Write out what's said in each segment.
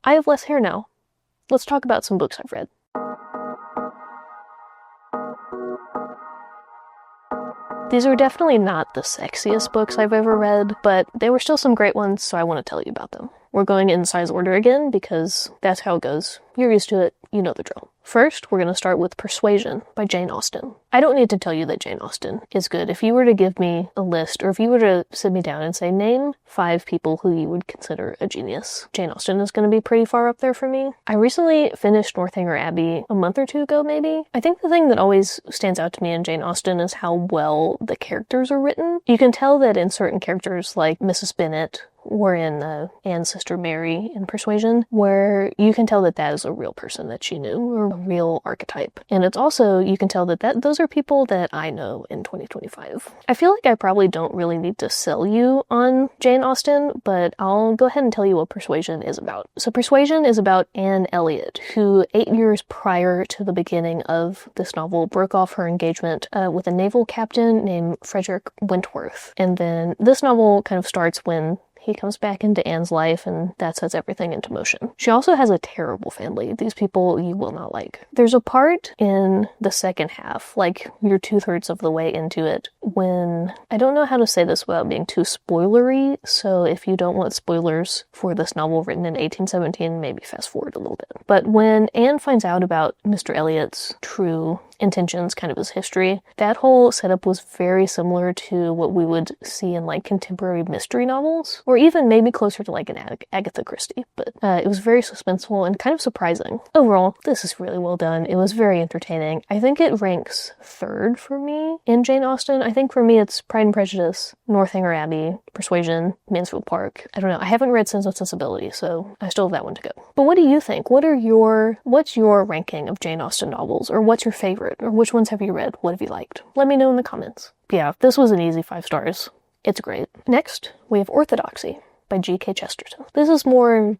I have less hair now. Let's talk about some books I've read. These are definitely not the sexiest books I've ever read, but they were still some great ones, so I want to tell you about them. We're going in size order again, because that's how it goes. You're used to it, you know the drill. First, we're going to start with Persuasion by Jane Austen. I don't need to tell you that Jane Austen is good. If you were to give me a list, or if you were to sit me down and say, name 5 people who you would consider a genius, Jane Austen is going to be pretty far up there for me. I recently finished Northanger Abbey a month or 2 ago, maybe. I think the thing that always stands out to me in Jane Austen is how well the characters are written. You can tell that in certain characters, like Mrs. Bennet, or in Anne's sister Mary in Persuasion, where you can tell that that is a real person that she knew, or a real archetype. And it's also, you can tell that those are people that I know in 2025. I feel like I probably don't really need to sell you on Jane Austen, but I'll go ahead and tell you what Persuasion is about. So Persuasion is about Anne Elliot, who 8 years prior to the beginning of this novel broke off her engagement with a naval captain named Frederick Wentworth. And then this novel kind of starts when he comes back into Anne's life, and that sets everything into motion. She also has a terrible family. These people you will not like. There's a part in the second half, like you're 2/3 of the way into it, when, I don't know how to say this without being too spoilery, so if you don't want spoilers for this novel written in 1817, maybe fast forward a little bit. But when Anne finds out about Mr. Elliot's true intentions, kind of his history, that whole setup was very similar to what we would see in like contemporary mystery novels, or even maybe closer to like an Agatha Christie, but it was very suspenseful and kind of surprising. Overall, this is really well done. It was very entertaining. I think it ranks 3rd for me in Jane Austen. I think for me it's Pride and Prejudice, Northanger Abbey, Persuasion, Mansfield Park. I don't know. I haven't read Sense and Sensibility, so I still have that one to go. But what do you think? What's your ranking of Jane Austen novels, or what's your favorite? Or which ones have you read? What have you liked? Let me know in the comments. Yeah, this was an easy 5 stars. It's great. Next, we have Orthodoxy by G.K. Chesterton. This is more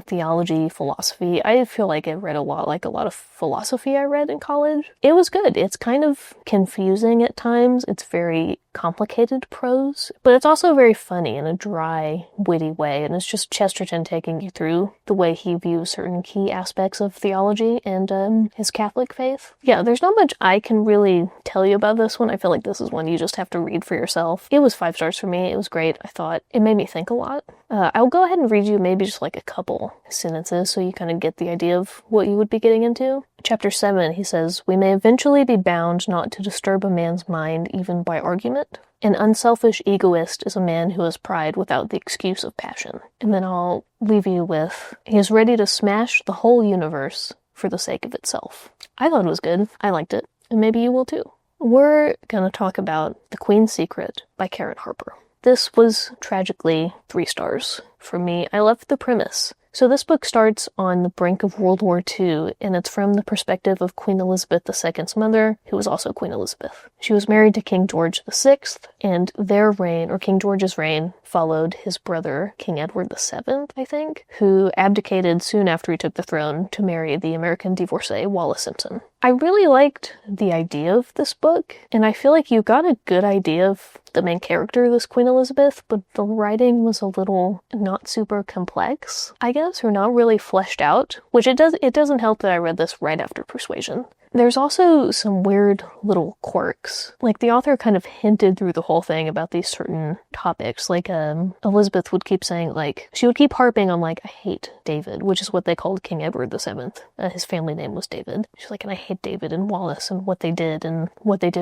theology, philosophy. I feel like I read a lot of philosophy I read in college. It was good. It's kind of confusing at times. It's very complicated prose, but it's also very funny in a dry, witty way, and it's just Chesterton taking you through the way he views certain key aspects of theology and his Catholic faith. Yeah, there's not much I can really tell you about this one. I feel like this is one you just have to read for yourself. It was 5 stars for me. It was great. I thought it made me think a lot. I'll go ahead and read you maybe just like a couple sentences so you kind of get the idea of what you would be getting into. Chapter 7, he says, "We may eventually be bound not to disturb a man's mind even by argument. An unselfish egoist is a man who has pride without the excuse of passion." And then I'll leave you with, "He is ready to smash the whole universe for the sake of itself." I thought it was good. I liked it. And maybe you will too. We're gonna talk about The Queen's Secret by Karen Harper. This was tragically 3 stars for me. I loved the premise. So this book starts on the brink of World War II, and it's from the perspective of Queen Elizabeth II's mother, who was also Queen Elizabeth. She was married to King George VI, and their reign, or King George's reign, followed his brother, King Edward VII, I think, who abdicated soon after he took the throne to marry the American divorcee Wallis Simpson. I really liked the idea of this book, and I feel like you got a good idea of the main character, this Queen Elizabeth, but the writing was a little not super complex, I guess, or not really fleshed out, which it doesn't help that I read this right after Persuasion. There's also some weird little quirks. Like, the author kind of hinted through the whole thing about these certain topics. Like, Elizabeth would keep saying, like, she would keep harping on, like, I hate David, which is what they called King Edward VII. His family name was David. She's like, and I hate David and Wallis and what they did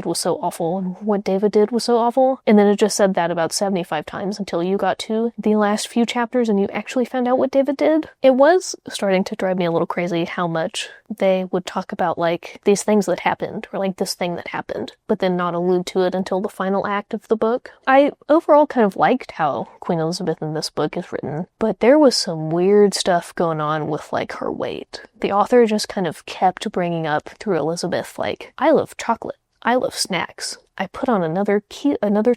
was so awful, and what David did was so awful. And then it just said that about 75 times until you got to the last few chapters and you actually found out what David did. It was starting to drive me a little crazy how much they would talk about, like, these things that happened, or like this thing that happened, but then not allude to it until the final act of the book. I overall kind of liked how Queen Elizabeth in this book is written, but there was some weird stuff going on with, like, her weight. The author just kind of kept bringing up through Elizabeth, like, I love chocolate, I love snacks, I put on another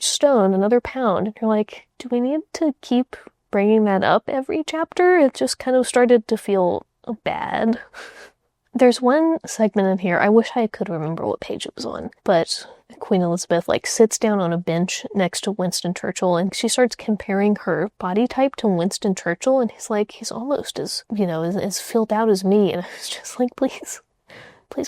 stone, another pound, and you're like, do we need to keep bringing that up every chapter? It just kind of started to feel bad. There's one segment in here, I wish I could remember what page it was on, but Queen Elizabeth sits down on a bench next to Winston Churchill, and she starts comparing her body type to Winston Churchill, and he's almost as, as filled out as me, and I was just like, please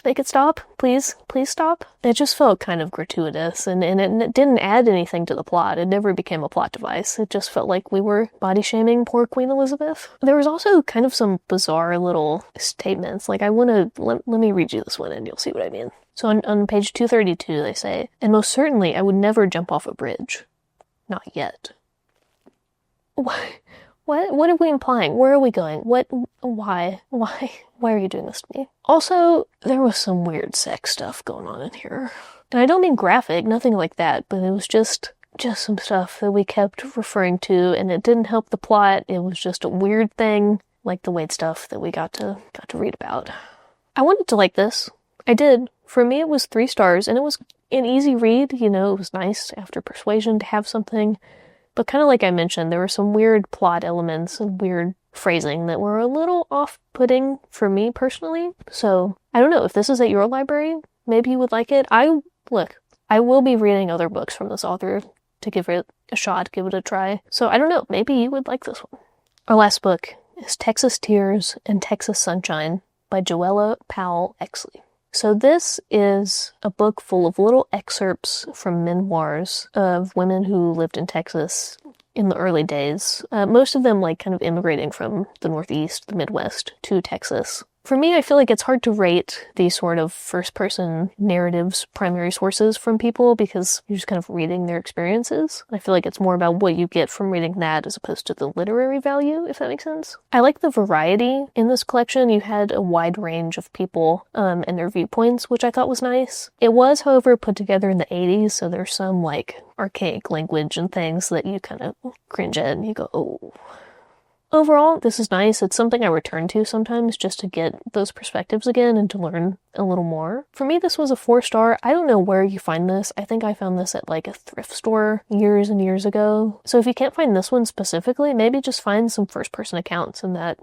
make it stop. Please stop. It just felt kind of gratuitous, and it didn't add anything to the plot. It never became a plot device. It just felt like we were body-shaming poor Queen Elizabeth. There was also kind of some bizarre little statements. Let me read you this one and you'll see what I mean. So on page 232 they say, "And most certainly I would never jump off a bridge. Not yet." What are we implying? Where are we going? Why are you doing this to me? Also, there was some weird sex stuff going on in here. And I don't mean graphic, nothing like that, but it was just some stuff that we kept referring to, and it didn't help the plot. It was just a weird thing, like the Wade stuff that we got to read about. I wanted to like this. I did. For me, it was 3 stars, and it was an easy read. It was nice after Persuasion to have something. But kind of like I mentioned, there were some weird plot elements and weird phrasing that were a little off-putting for me personally. So, I don't know, if this is at your library, maybe you would like it. I will be reading other books from this author to give it a shot, give it a try. So, I don't know, maybe you would like this one. Our last book is Texas Tears and Texas Sunshine by Joella Powell Exley. So this is a book full of little excerpts from memoirs of women who lived in Texas in the early days. Most of them kind of immigrating from the Northeast, the Midwest, to Texas. For me, I feel like it's hard to rate these sort of first-person narratives, primary sources from people, because you're just kind of reading their experiences. I feel like it's more about what you get from reading that as opposed to the literary value, if that makes sense. I like the variety in this collection. You had a wide range of people and their viewpoints, which I thought was nice. It was, however, put together in the 80s, so there's some archaic language and things that you kind of cringe at and you go, oh. Overall, this is nice. It's something I return to sometimes just to get those perspectives again and to learn a little more. For me, this was a 4-star. I don't know where you find this. I think I found this at a thrift store years and years ago. So if you can't find this one specifically, maybe just find some first-person accounts and that,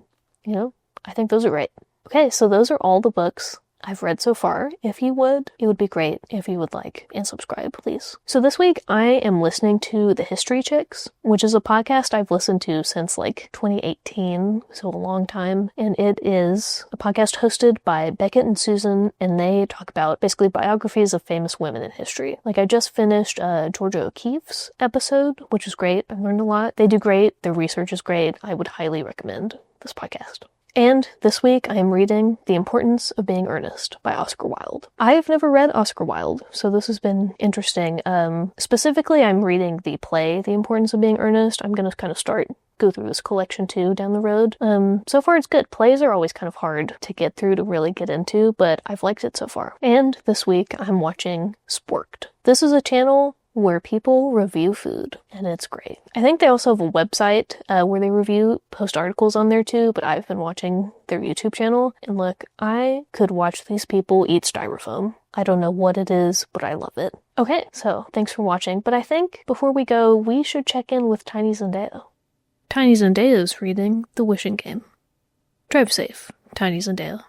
I think those are great. Okay, so those are all the books I've read so far. If you would, it would be great if you would like and subscribe, please. So this week I am listening to The History Chicks, which is a podcast I've listened to since 2018, so a long time. And it is a podcast hosted by Beckett and Susan, and they talk about basically biographies of famous women in history. I just finished Georgia O'Keeffe's episode, which is great. I learned a lot. They do great. Their research is great. I would highly recommend this podcast. And this week I am reading The Importance of Being Earnest by Oscar Wilde. I've never read Oscar Wilde, so this has been interesting. Specifically, I'm reading the play The Importance of Being Earnest. I'm going to kind of go through this collection too down the road. So far it's good. Plays are always kind of hard to get through, to really get into, but I've liked it so far. And this week I'm watching Sporked. This is a channel where people review food, and it's great. I think they also have a website where they post articles on there too, but I've been watching their YouTube channel, and look, I could watch these people eat styrofoam. I don't know what it is, but I love it. Okay, so thanks for watching, but I think before we go, we should check in with Tiny Zendaya. Tiny Zendaya's reading The Wishing Game. Drive safe, Tiny Zendaya.